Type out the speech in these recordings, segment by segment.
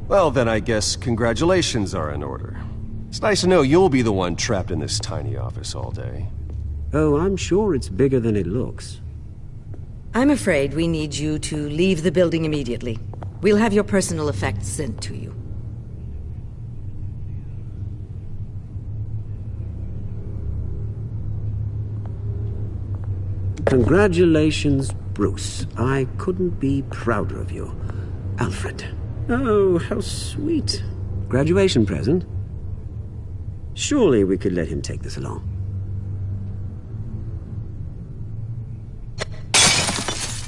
Well, then I guess congratulations are in order. It's nice to know you'll be the one trapped in this tiny office all day. Oh, I'm sure it's bigger than it looks. I'm afraid we need you to leave the building immediately. We'll have your personal effects sent to you. Congratulations, Bruce. I couldn't be prouder of you. Alfred. Oh, how sweet. Graduation present? Surely we could let him take this along.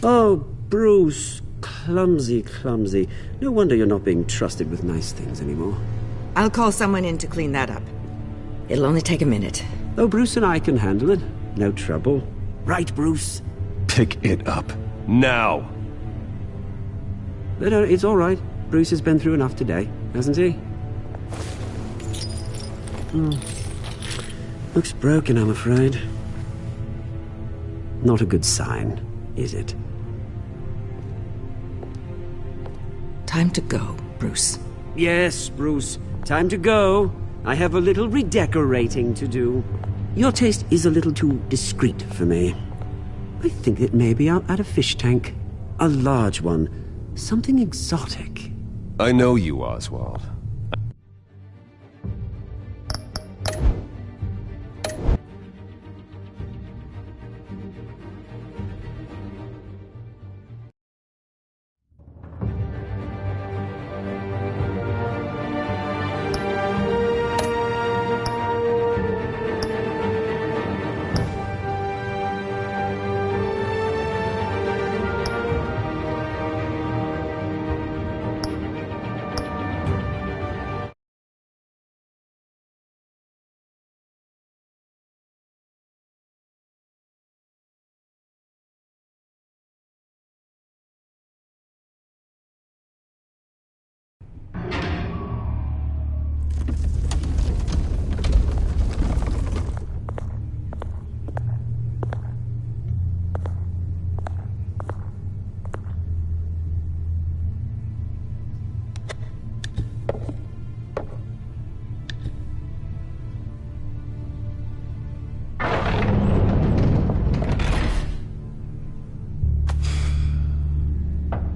Oh, Bruce. Clumsy, clumsy. No wonder you're not being trusted with nice things anymore. I'll call someone in to clean that up. It'll only take a minute. Oh, Bruce and I can handle it. No trouble. Right, Bruce? Pick it up. Now! But it's all right. Bruce has been through enough today, hasn't he? Looks broken, I'm afraid. Not a good sign, is it? Time to go, Bruce. Yes, Bruce. Time to go. I have a little redecorating to do. Your taste is a little too discreet for me. I think that maybe I'll add a fish tank. A large one. Something exotic. I know you, Oswald.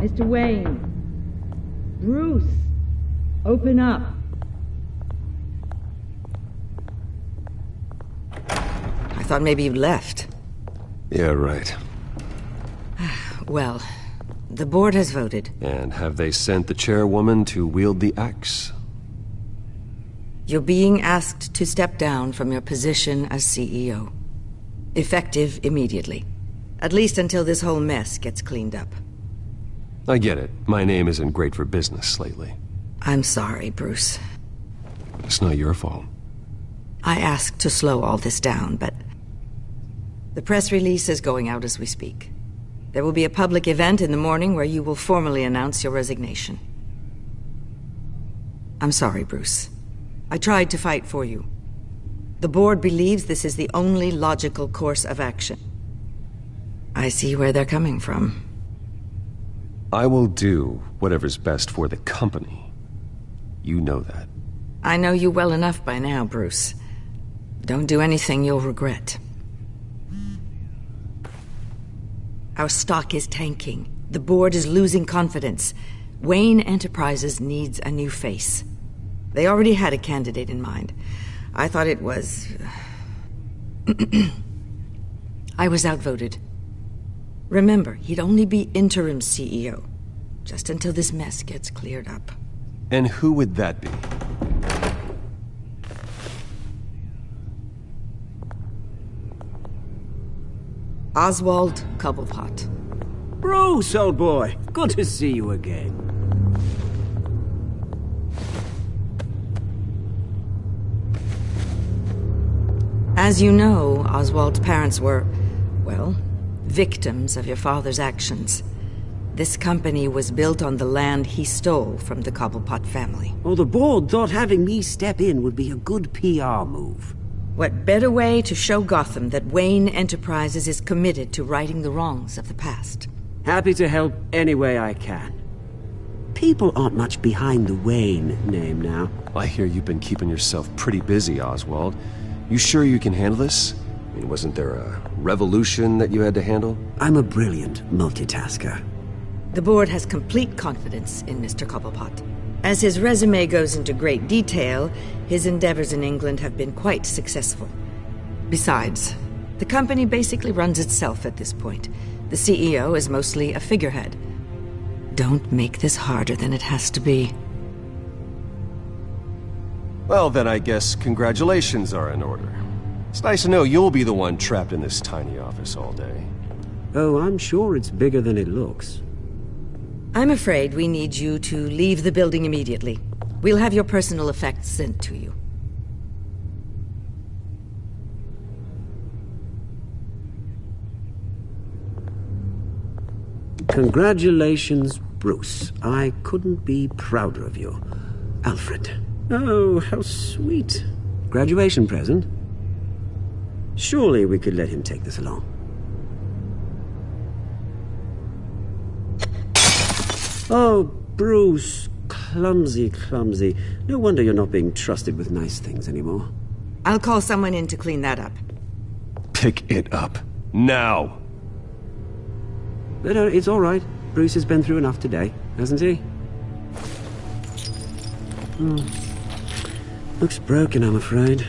Mr. Wayne. Bruce. Open up. I thought maybe you'd left. Yeah, right. Well, the board has voted. And have they sent the chairwoman to wield the axe? You're being asked to step down from your position as CEO. Effective immediately. At least until this whole mess gets cleaned up. I get it. My name isn't great for business lately. I'm sorry, Bruce. It's not your fault. I asked to slow all this down, but the press release is going out as we speak. There will be a public event in the morning where you will formally announce your resignation. I'm sorry, Bruce. I tried to fight for you. The board believes this is the only logical course of action. I see where they're coming from. I will do whatever's best for the company. You know that. I know you well enough by now, Bruce. Don't do anything you'll regret. Our stock is tanking. The board is losing confidence. Wayne Enterprises needs a new face. They already had a candidate in mind. I thought it was... I was outvoted. Remember, he'd only be interim CEO, just until this mess gets cleared up. And who would that be? Oswald Cobblepot. Bruce, old boy. Good to see you again. As you know, Oswald's parents were, well, victims of your father's actions. This company was built on the land he stole from the Cobblepot family. Oh, the board thought having me step in would be a good PR move. What better way to show Gotham that Wayne Enterprises is committed to righting the wrongs of the past? Happy to help any way I can. People aren't much behind the Wayne name now. I hear you've been keeping yourself pretty busy, Oswald. You sure you can handle this? I mean, wasn't there a revolution that you had to handle? I'm a brilliant multitasker. The board has complete confidence in Mr. Cobblepot. As his resume goes into great detail, his endeavors in England have been quite successful. Besides, the company basically runs itself at this point. The CEO is mostly a figurehead. Don't make this harder than it has to be. Well, then I guess congratulations are in order. It's nice to know you'll be the one trapped in this tiny office all day. Oh, I'm sure it's bigger than it looks. I'm afraid we need you to leave the building immediately. We'll have your personal effects sent to you. Congratulations, Bruce. I couldn't be prouder of you. Alfred. Oh, how sweet. Graduation present? Surely we could let him take this along. Oh, Bruce. Clumsy, clumsy. No wonder you're not being trusted with nice things anymore. I'll call someone in to clean that up. Pick it up. Now! But it's all right. Bruce has been through enough today, hasn't he? Looks broken, I'm afraid.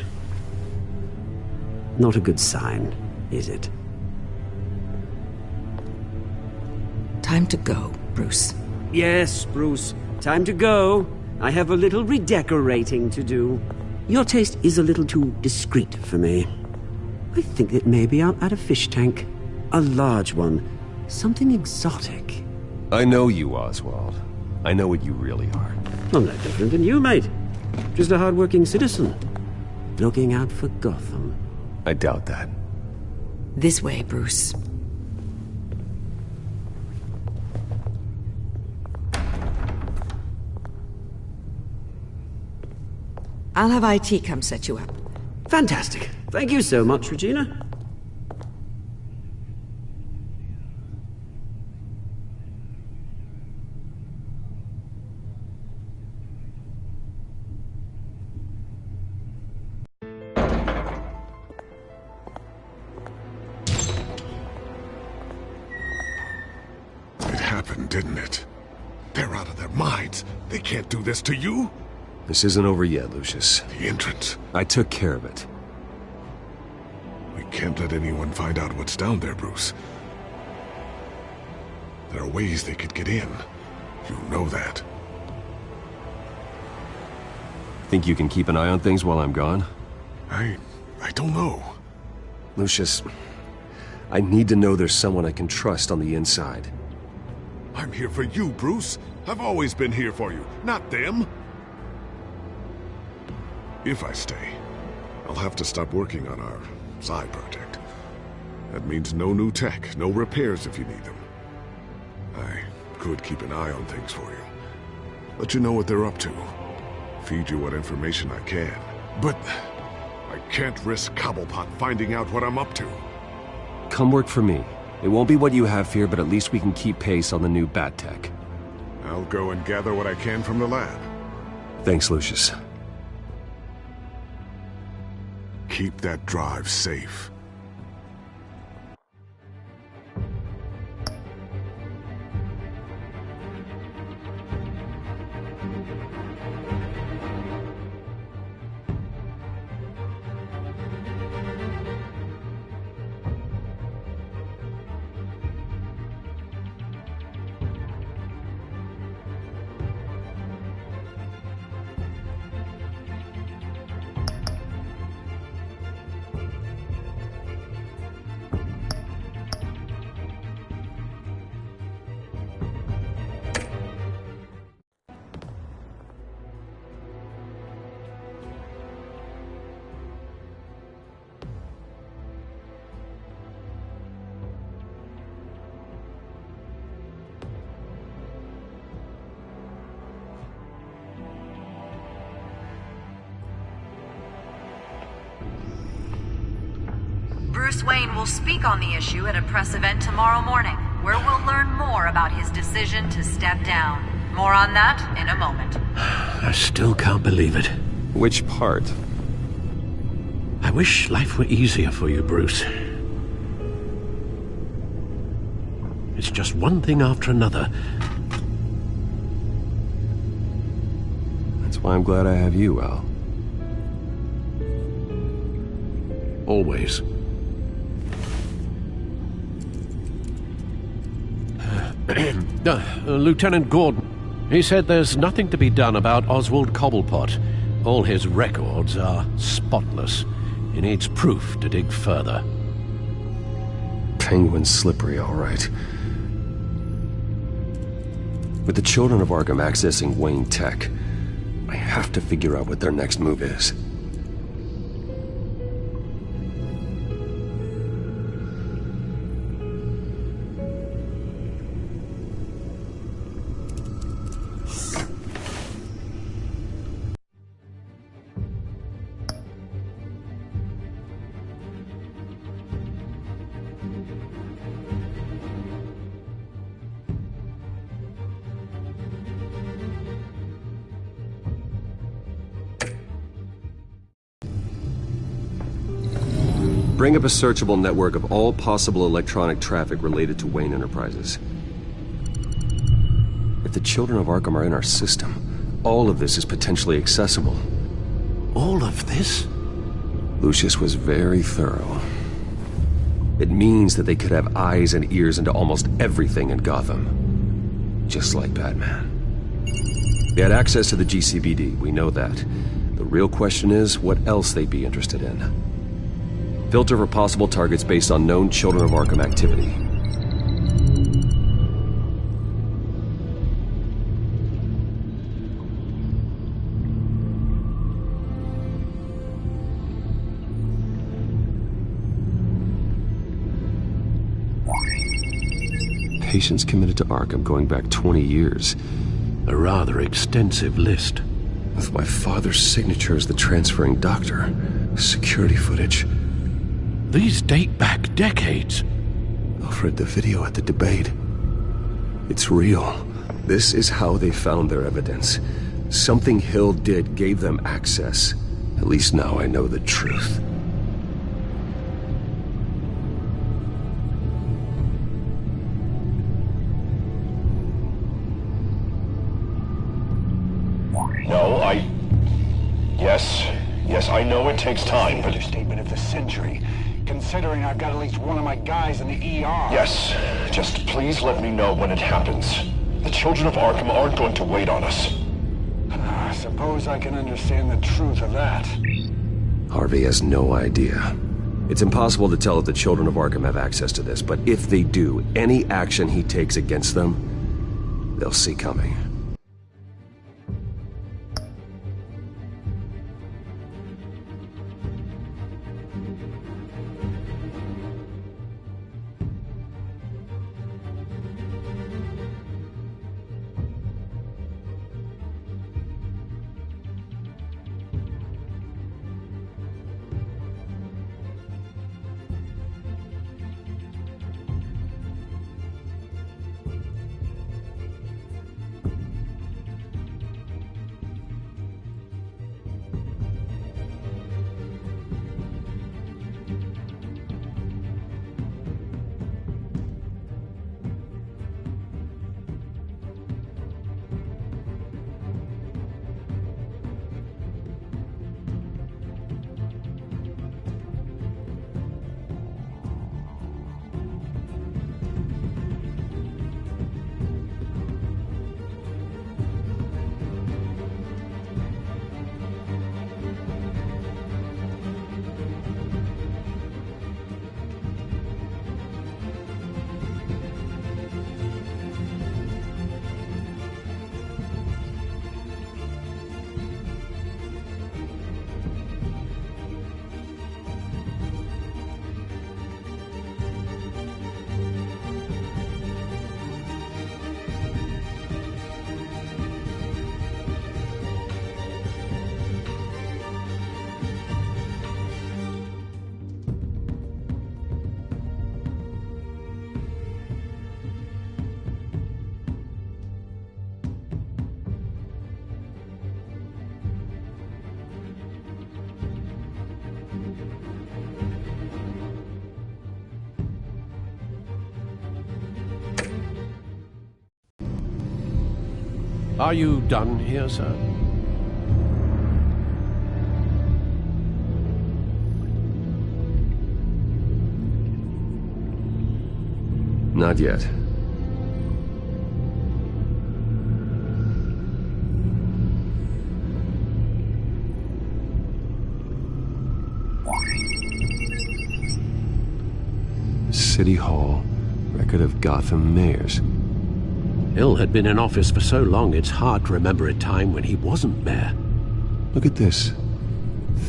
Not a good sign, is it? Time to go, Bruce. Yes, Bruce. Time to go. I have a little redecorating to do. Your taste is a little too discreet for me. I think that maybe I'll add a fish tank. A large one. Something exotic. I know you, Oswald. I know what you really are. I'm no different than you, mate. Just a hard-working citizen. Looking out for Gotham. I doubt that. This way, Bruce. I'll have IT come set you up. Fantastic. Thank you so much, Regina. It happened, didn't it? They're out of their minds. They can't do this to you. This isn't over yet, Lucius. The entrance. I took care of it. We can't let anyone find out what's down there, Bruce. There are ways they could get in. You know that. Think you can keep an eye on things while I'm gone? I don't know. Lucius, I need to know there's someone I can trust on the inside. I'm here for you, Bruce. I've always been here for you, not them. If I stay, I'll have to stop working on our side project. That means no new tech, no repairs if you need them. I could keep an eye on things for you. Let you know what they're up to. Feed you what information I can. But I can't risk Cobblepot finding out what I'm up to. Come work for me. It won't be what you have here, but at least we can keep pace on the new bat tech. I'll go and gather what I can from the lab. Thanks, Lucius. Keep that drive safe. Bruce Wayne will speak on the issue at a press event tomorrow morning, where we'll learn more about his decision to step down. More on that in a moment. I still can't believe it. Which part? I wish life were easier for you, Bruce. It's just one thing after another. That's why I'm glad I have you, Al. Always. Lieutenant Gordon. He said there's nothing to be done about Oswald Cobblepot. All his records are spotless. He needs proof to dig further. Penguin's slippery, all right. With the children of Arkham accessing Wayne Tech, I have to figure out what their next move is. Bring up a searchable network of all possible electronic traffic related to Wayne Enterprises. If the children of Arkham are in our system, all of this is potentially accessible. All of this? Lucius was very thorough. It means that they could have eyes and ears into almost everything in Gotham. Just like Batman. They had access to the GCPD, we know that. The real question is, what else they'd be interested in. Filter for possible targets based on known Children of Arkham activity. Patients committed to Arkham going back 20 years. A rather extensive list. With my father's signature as the transferring doctor. Security footage. These date back decades. Alfred, the video at the debate. It's real. This is how they found their evidence. Something Hill did gave them access. At least now I know the truth. No, Yes, I know it takes time, but... Understatement of the century, considering I've got at least one of my guys in the ER. Yes, just please let me know when it happens. The children of Arkham aren't going to wait on us. I suppose I can understand the truth of that. Harvey has no idea. It's impossible to tell if the children of Arkham have access to this, but if they do, any action he takes against them, they'll see coming. Are you done here, sir? Not yet. City Hall, record of Gotham mayors. Hill had been in office for so long, it's hard to remember a time when he wasn't mayor. Look at this.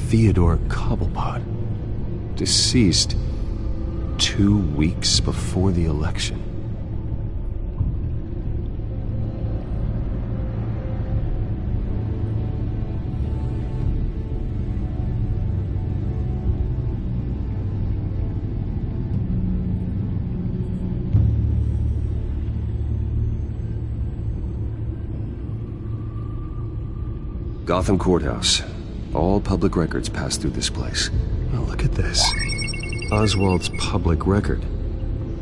Theodore Cobblepot. Deceased 2 weeks before the election. Gotham Courthouse. All public records pass through this place. Oh, look at this. Oswald's public record.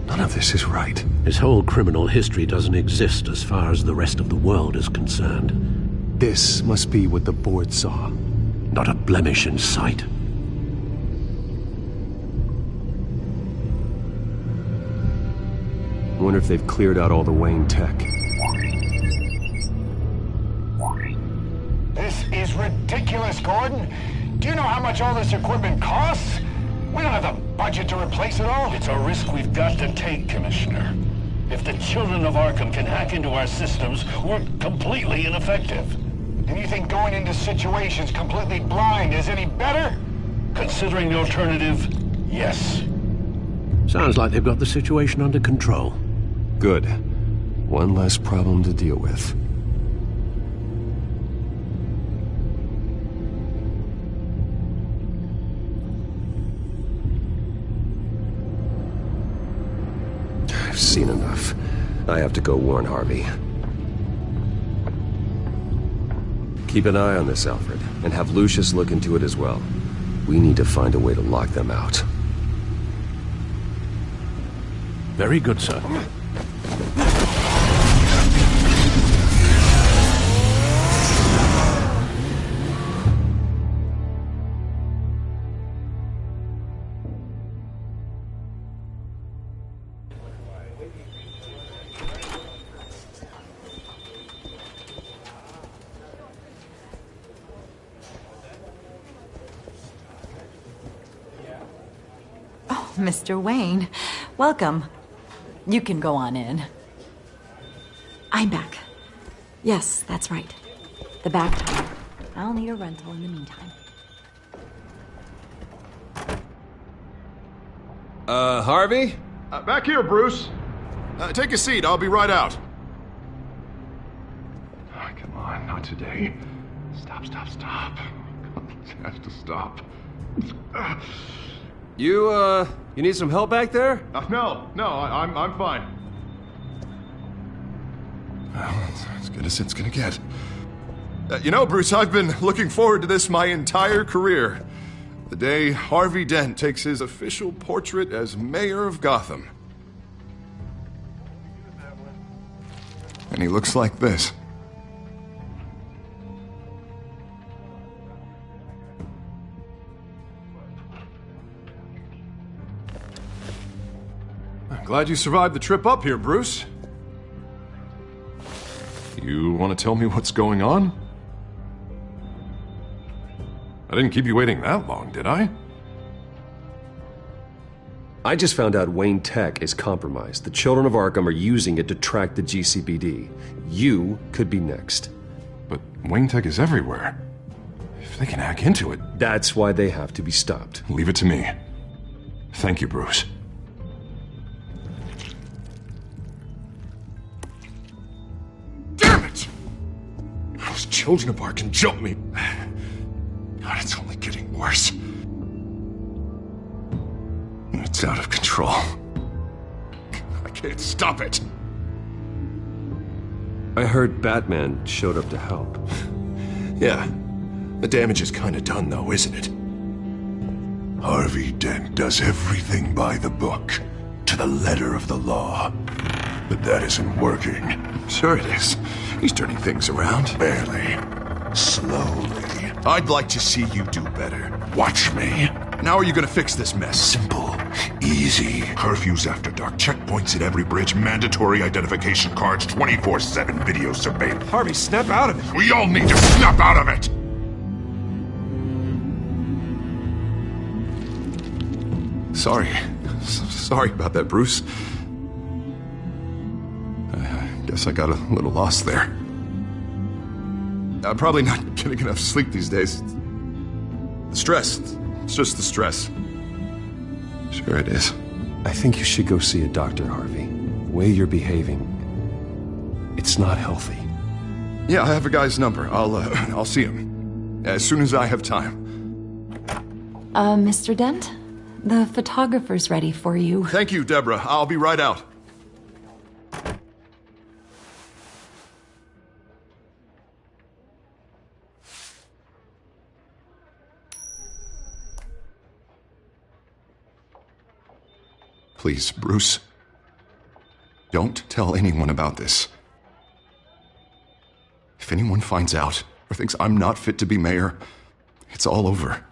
None of this is right. His whole criminal history doesn't exist as far as the rest of the world is concerned. This must be what the board saw. Not a blemish in sight. I wonder if they've cleared out all the Wayne tech. This is ridiculous, Gordon. Do you know how much all this equipment costs? We don't have the budget to replace it all. It's a risk we've got to take, Commissioner. If the children of Arkham can hack into our systems, we're completely ineffective. And you think going into situations completely blind is any better? Considering the alternative, yes. Sounds like they've got the situation under control. Good. One less problem to deal with. I've seen enough. I have to go warn Harvey. Keep an eye on this, Alfred, and have Lucius look into it as well. We need to find a way to lock them out. Very good, sir. Mr. Wayne, welcome. You can go on in. I'm back. Yes, that's right. The back door. I'll need a rental in the meantime. Harvey? Back here, Bruce. Take a seat. I'll be right out. Oh, come on, not today. Stop. It has to stop. You need some help back there? No, I'm fine. Well, that's as good as it's gonna get. You know, Bruce, I've been looking forward to this my entire career. The day Harvey Dent takes his official portrait as mayor of Gotham. And he looks like this. I'm glad you survived the trip up here, Bruce. You want to tell me what's going on? I didn't keep you waiting that long, did I? I just found out Wayne Tech is compromised. The children of Arkham are using it to track the GCPD. You could be next. But Wayne Tech is everywhere. If they can hack into it... That's why they have to be stopped. Leave it to me. Thank you, Bruce. Damn it! Those children of Arkham jumped me. God, it's only getting worse. It's out of control. I can't stop it. I heard Batman showed up to help. Yeah. The damage is kind of done, though, isn't it? Harvey Dent does everything by the book, to the letter of the law. But that isn't working. Sure it is. He's turning things around. Barely. Slowly. I'd like to see you do better. Watch me. Now are you gonna fix this mess? Simple. Easy. Curfews after dark. Checkpoints at every bridge. Mandatory identification cards. 24/7 video surveillance. Harvey, snap out of it. We all need to snap out of it! Sorry about that, Bruce. I guess I got a little lost there. I'm probably not getting enough sleep these days. The stress. It's just the stress. Sure it is. I think you should go see a doctor, Harvey. The way you're behaving, it's not healthy. Yeah, I have a guy's number. I'll see him as soon as I have time. Mr. Dent? The photographer's ready for you. Thank you, Deborah. I'll be right out. Please, Bruce. Don't tell anyone about this. If anyone finds out or thinks I'm not fit to be mayor, it's all over.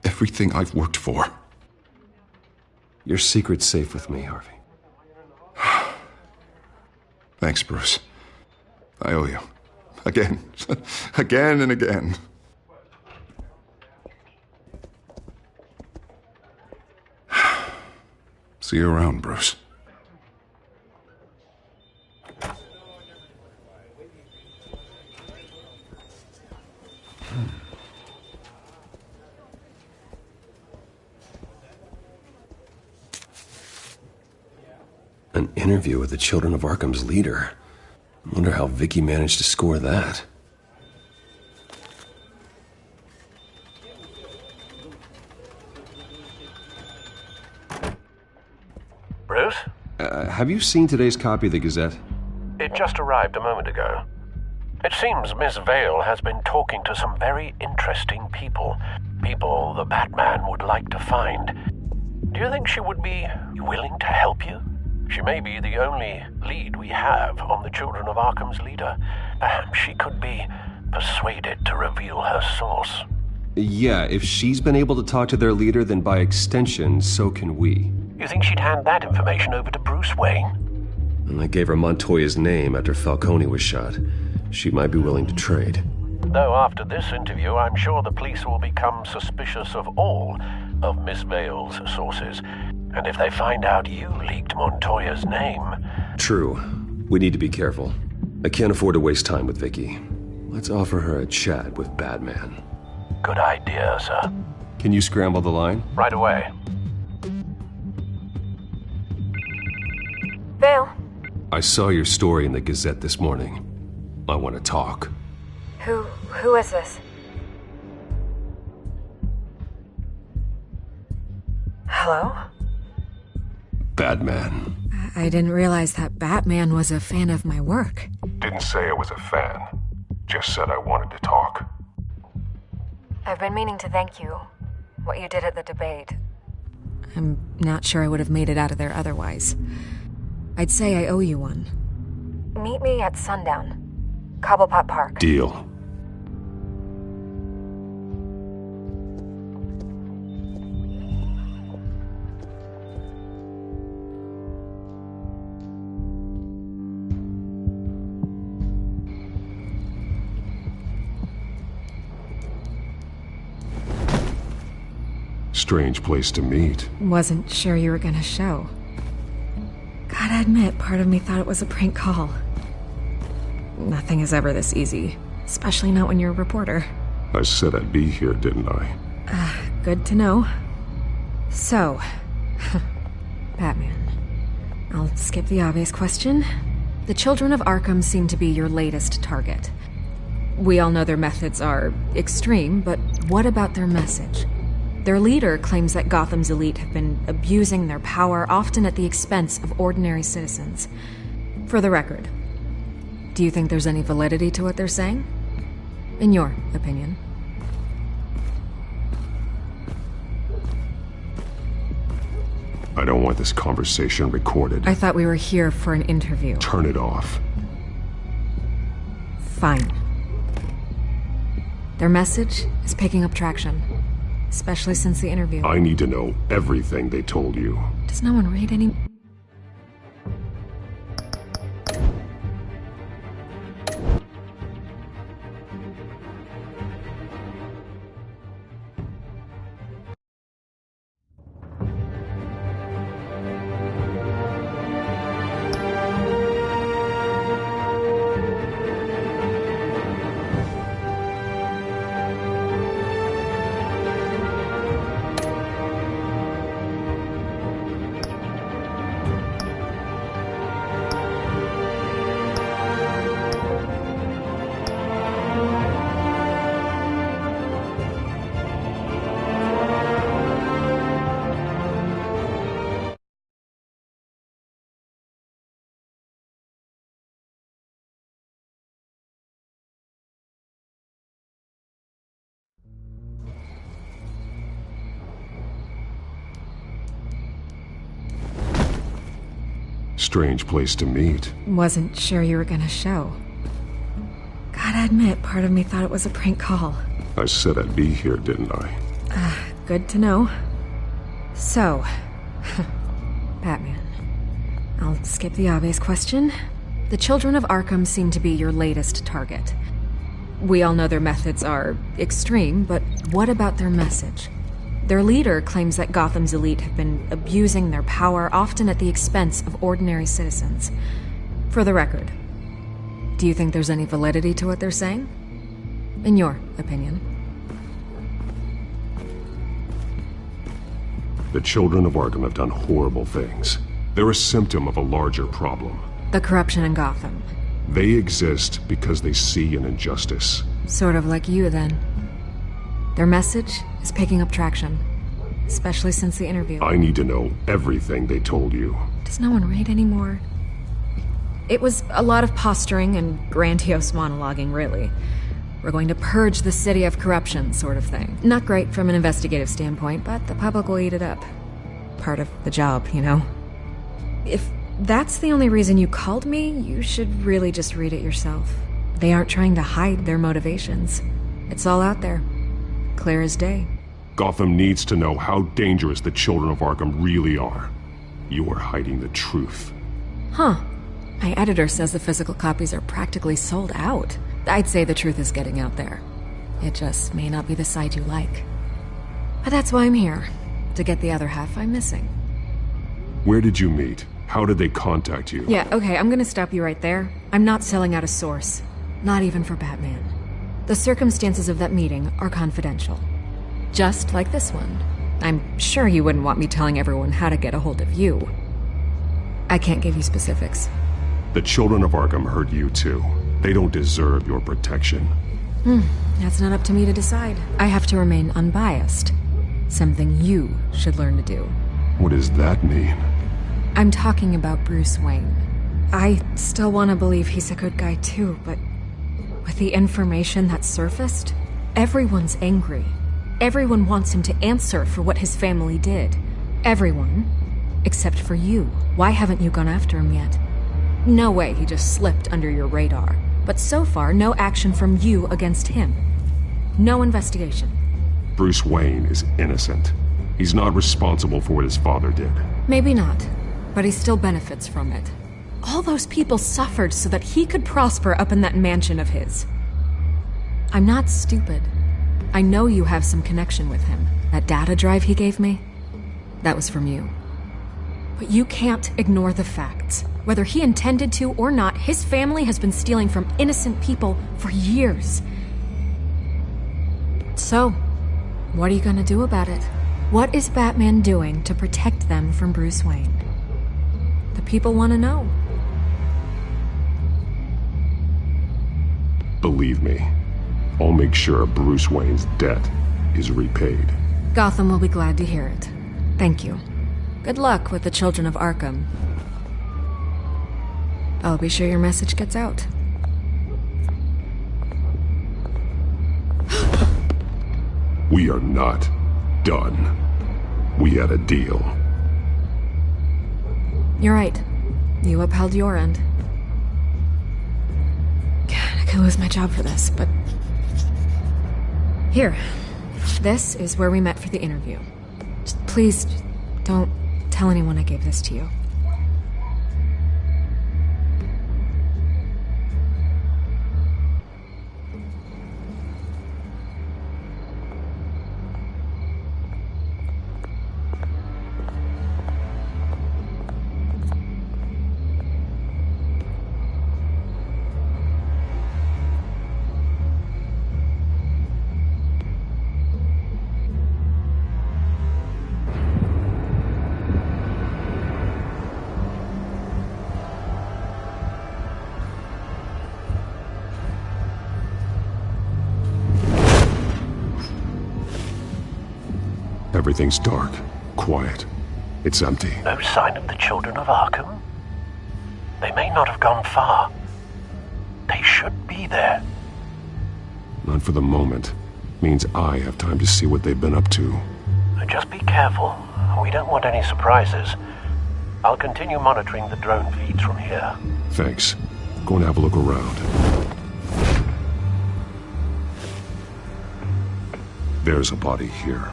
Everything I've worked for. Your secret's safe with me, Harvey. Thanks, Bruce. I owe you. Again. Again and again. See you around, Bruce. An interview with the Children of Arkham's leader. I wonder how Vicky managed to score that. Bruce? Have you seen today's copy of the Gazette? It just arrived a moment ago. It seems Miss Vale has been talking to some very interesting people. People the Batman would like to find. Do you think she would be willing to help you? She may be the only lead we have on the Children of Arkham's leader. Perhaps she could be persuaded to reveal her source. Yeah, if she's been able to talk to their leader, then by extension, so can we. You think she'd hand that information over to Bruce Wayne? And I gave her Montoya's name after Falcone was shot. She might be willing to trade. Though after this interview, I'm sure the police will become suspicious of all of Miss Vale's sources. And if they find out you leaked Montoya's name... True. We need to be careful. I can't afford to waste time with Vicky. Let's offer her a chat with Batman. Good idea, sir. Can you scramble the line? Right away. Vale. I saw your story in the Gazette this morning. I want to talk. Who is this? Hello? Batman. I didn't realize that Batman was a fan of my work. Didn't say I was a fan. Just said I wanted to talk. I've been meaning to thank you. What you did at the debate. I'm not sure I would have made it out of there otherwise. I'd say I owe you one. Meet me at sundown. Cobblepot Park. Deal. Strange place to meet. Wasn't sure you were gonna show. Gotta admit, part of me thought it was a prank call. Nothing is ever this easy, especially not when you're a reporter. I said I'd be here, didn't I? Good to know. So, Batman. I'll skip the obvious question. The Children of Arkham seem to be your latest target. We all know their methods are extreme, but what about their message? Their leader claims that Gotham's elite have been abusing their power, often at the expense of ordinary citizens. For the record, do you think there's any validity to what they're saying? In your opinion? I don't want this conversation recorded. I thought we were here for an interview. Turn it off. Fine. Their message is picking up traction, especially since the interview. I need to know everything they told you. Does no one read any... Strange place to meet. Wasn't sure you were gonna show. Gotta admit, part of me thought it was a prank call. I said I'd be here, didn't I? Good to know. So, Batman. I'll skip the obvious question. The children of Arkham seem to be your latest target. We all know their methods are extreme, but what about their message? Their leader claims that Gotham's elite have been abusing their power, often at the expense of ordinary citizens. For the record, do you think there's any validity to what they're saying? In your opinion? The children of Arkham have done horrible things. They're a symptom of a larger problem. The corruption in Gotham. They exist because they see an injustice. Sort of like you, then. Their message is picking up traction, especially since the interview. I need to know everything they told you. Does no one read anymore? It was a lot of posturing and grandiose monologuing, really. We're going to purge the city of corruption, sort of thing. Not great from an investigative standpoint, but the public will eat it up. Part of the job, you know? If that's the only reason you called me, you should really just read it yourself. They aren't trying to hide their motivations. It's all out there. Clear as day. Gotham needs to know how dangerous the children of Arkham really are. You are hiding the truth. Huh. My editor says the physical copies are practically sold out. I'd say the truth is getting out there. It just may not be the side you like. But that's why I'm here. To get the other half I'm missing. Where did you meet? How did they contact you? Yeah, okay, I'm gonna stop you right there. I'm not selling out a source. Not even for Batman. The circumstances of that meeting are confidential. Just like this one. I'm sure you wouldn't want me telling everyone how to get a hold of you. I can't give you specifics. The children of Arkham hurt you too. They don't deserve your protection. That's not up to me to decide. I have to remain unbiased. Something you should learn to do. What does that mean? I'm talking about Bruce Wayne. I still want to believe he's a good guy too, but with the information that surfaced, everyone's angry. Everyone wants him to answer for what his family did. Everyone, except for you. Why haven't you gone after him yet? No way he just slipped under your radar. But so far, no action from you against him. No investigation. Bruce Wayne is innocent. He's not responsible for what his father did. Maybe not, but he still benefits from it. All those people suffered so that he could prosper up in that mansion of his. I'm not stupid. I know you have some connection with him. That data drive he gave me, that was from you. But you can't ignore the facts. Whether he intended to or not, his family has been stealing from innocent people for years. So, what are you gonna do about it? What is Batman doing to protect them from Bruce Wayne? The people want to know. Believe me, I'll make sure Bruce Wayne's debt is repaid. Gotham will be glad to hear it. Thank you. Good luck with the children of Arkham. I'll be sure your message gets out. We are not done. We had a deal. You're right. You upheld your end. God, I could lose my job for this, but... Here. This is where we met for the interview. Just please, don't tell anyone I gave this to you. Everything's dark, quiet. It's empty. No sign of the children of Arkham? They may not have gone far. They should be there. Not for the moment. Means I have time to see what they've been up to. Just be careful. We don't want any surprises. I'll continue monitoring the drone feeds from here. Thanks. Go and have a look around. There's a body here.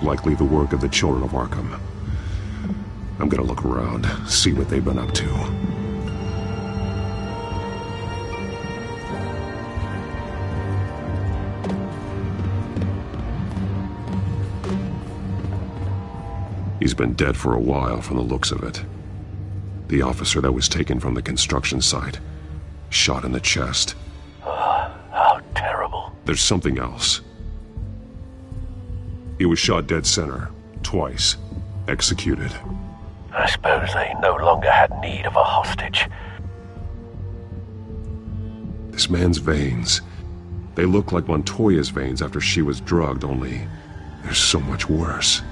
Likely the work of the children of Arkham. I'm gonna look around, see what they've been up to. He's been dead for a while from the looks of it. The officer that was taken from the construction site. Shot in the chest. How terrible. There's something else. He was shot dead center, twice, executed. I suppose they no longer had need of a hostage. This man's veins, they look like Montoya's veins after she was drugged, only they're so much worse.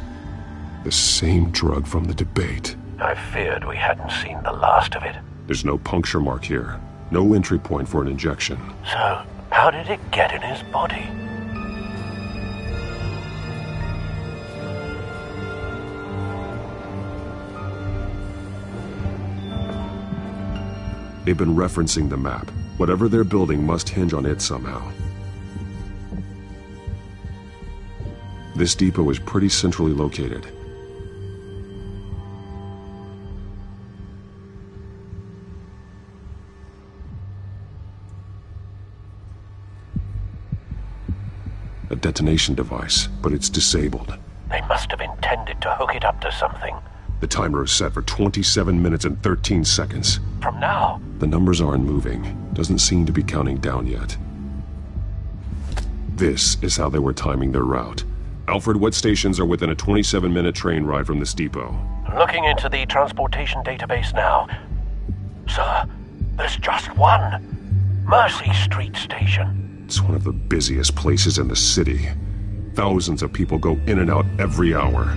The same drug from the debate. I feared we hadn't seen the last of it. There's no puncture mark here, no entry point for an injection. So, how did it get in his body? They've been referencing the map. Whatever they're building must hinge on it somehow. This depot is pretty centrally located. A detonation device, but it's disabled. They must have intended to hook it up to something. The timer is set for 27 minutes and 13 seconds. From now? The numbers aren't moving. Doesn't seem to be counting down yet. This is how they were timing their route. Alfred, what stations are within a 27-minute train ride from this depot? Looking into the transportation database now. Sir, there's just one. Mercy Street Station. It's one of the busiest places in the city. Thousands of people go in and out every hour.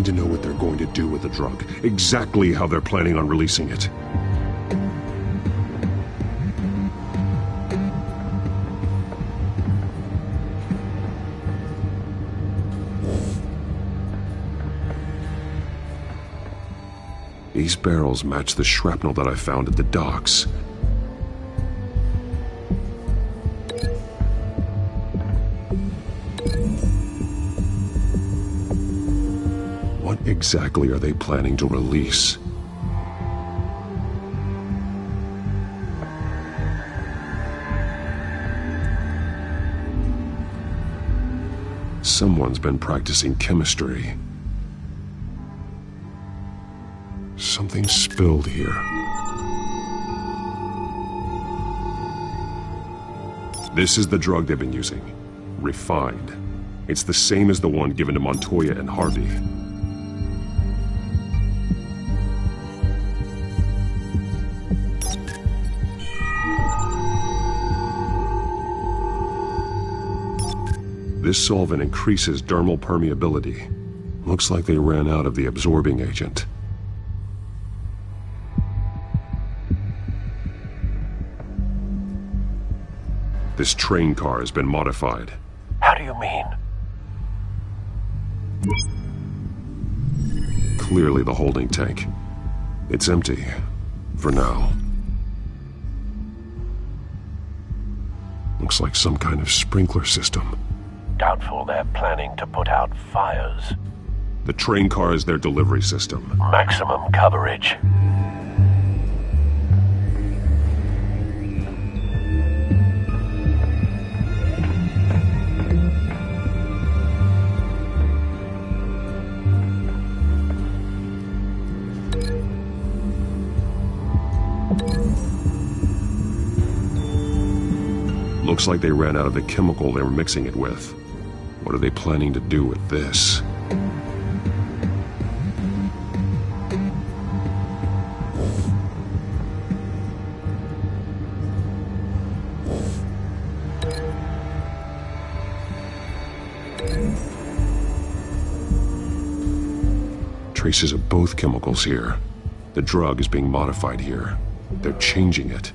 To know what they're going to do with the drug, exactly how they're planning on releasing it. These barrels match the shrapnel that I found at the docks. What exactly are they planning to release? Someone's been practicing chemistry. Something spilled here. This is the drug they've been using. Refined. It's the same as the one given to Montoya and Harvey. This solvent increases dermal permeability. Looks like they ran out of the absorbing agent. This train car has been modified. How do you mean? Clearly the holding tank. It's empty. For now. Looks like some kind of sprinkler system. Doubtful they're planning to put out fires. The train car is their delivery system. Maximum coverage. Looks like they ran out of the chemical they were mixing it with. What are they planning to do with this? Traces of both chemicals here. The drug is being modified here. They're changing it.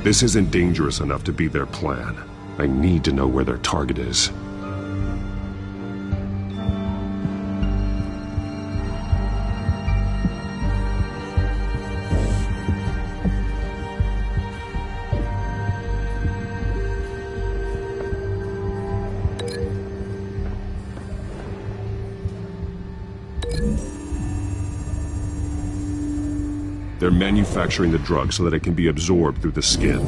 This isn't dangerous enough to be their plan. I need to know where their target is. They're manufacturing the drug so that it can be absorbed through the skin.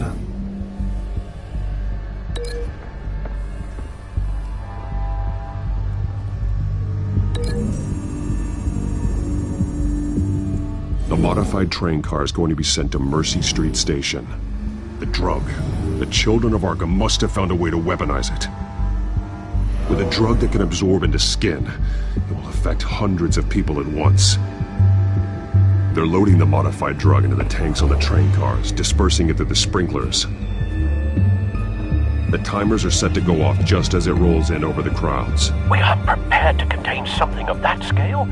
The modified train car is going to be sent to Mercy Street Station. The drug. The children of Arkham must have found a way to weaponize it. With a drug that can absorb into skin, it will affect hundreds of people at once. They're loading the modified drug into the tanks on the train cars, dispersing it through the sprinklers. The timers are set to go off just as it rolls in over the crowds. We aren't prepared to contain something of that scale.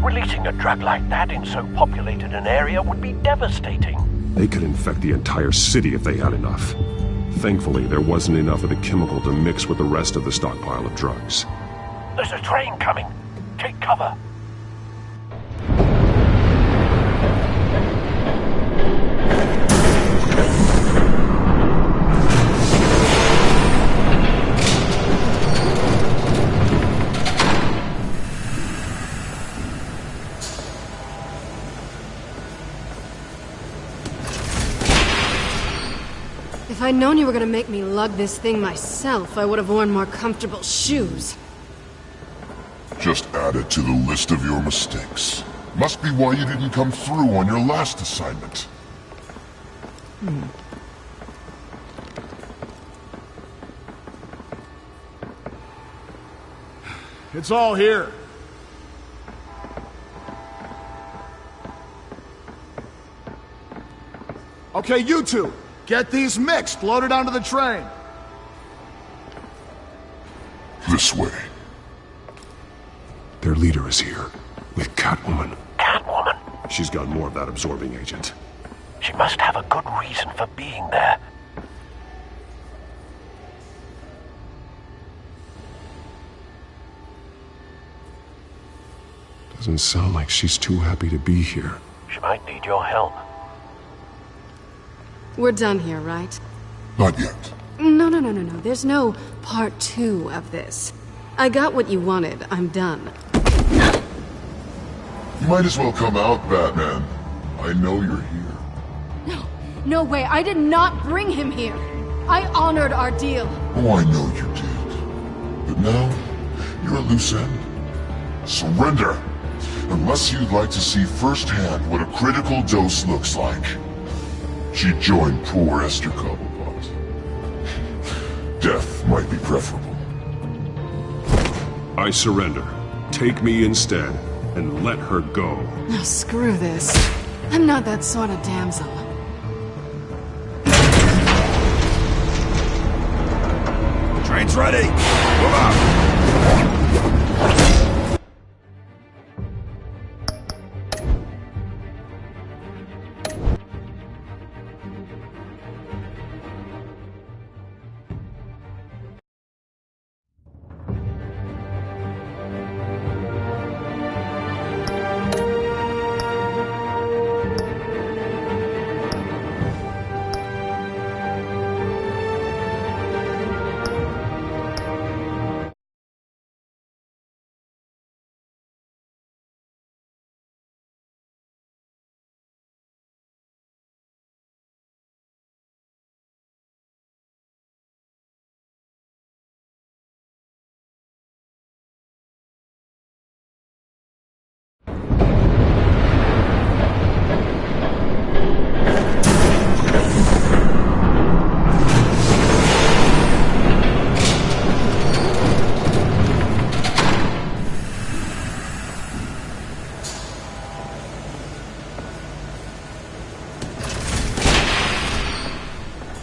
Releasing a drug like that in so populated an area would be devastating. They could infect the entire city if they had enough. Thankfully, there wasn't enough of the chemical to mix with the rest of the stockpile of drugs. There's a train coming. Take cover. If I'd known you were gonna make me lug this thing myself, I would have worn more comfortable shoes. Just add it to the list of your mistakes. Must be why you didn't come through on your last assignment. It's all here. Okay, you two, get these mixed, loaded onto the train. This way. Their leader is here, with Catwoman. Catwoman? She's got more of that absorbing agent. She must have a good reason for being there. Doesn't sound like she's too happy to be here. She might need your help. We're done here, right? Not yet. No. There's no part 2 of this. I got what you wanted. I'm done. You might as well come out, Batman. I know you're here. No way. I did not bring him here. I honored our deal. Oh, I know you did. But now, you're a loose end. Surrender! Unless you'd like to see firsthand what a critical dose looks like. She joined poor Esther Cobblepot. Death might be preferable. I surrender. Take me instead, and let her go. Now screw this. I'm not that sort of damsel. Train's ready! Move out!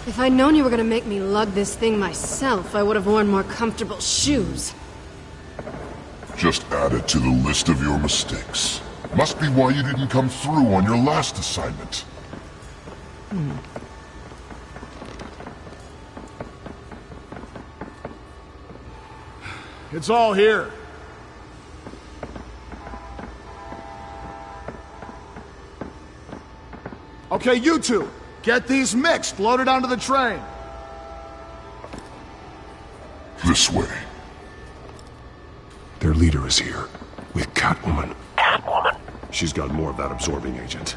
If I'd known you were gonna make me lug this thing myself, I would have worn more comfortable shoes. Just add it to the list of your mistakes. Must be why you didn't come through on your last assignment. It's all here. Okay, you two, get these mixed, loaded onto the train. This way. Their leader is here, with Catwoman. Catwoman? She's got more of that absorbing agent.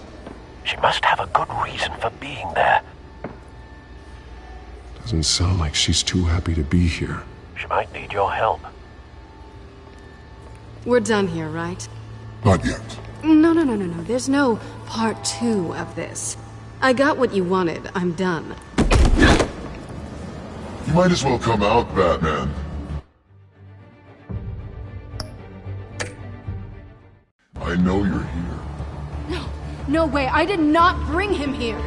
She must have a good reason for being there. Doesn't sound like she's too happy to be here. She might need your help. We're done here, right? Not yet. No. There's no part 2 of this. I got what you wanted. I'm done. You might as well come out, Batman. I know you're here. No way. I did not bring him here.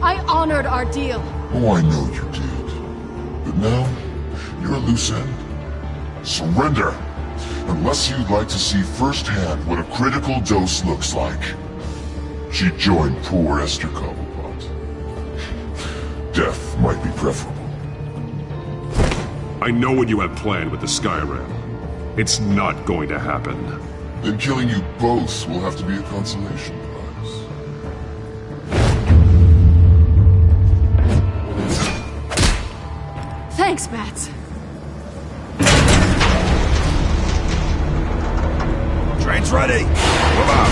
I honored our deal. Oh, I know you did. But now, you're a loose end. Surrender! Unless you'd like to see firsthand what a critical dose looks like. She joined poor Esther Cobblepot. Death might be preferable. I know what you have planned with the Skyrim. It's not going to happen. Then killing you both will have to be a consolation prize. Thanks, Bats. Train's ready! Move out!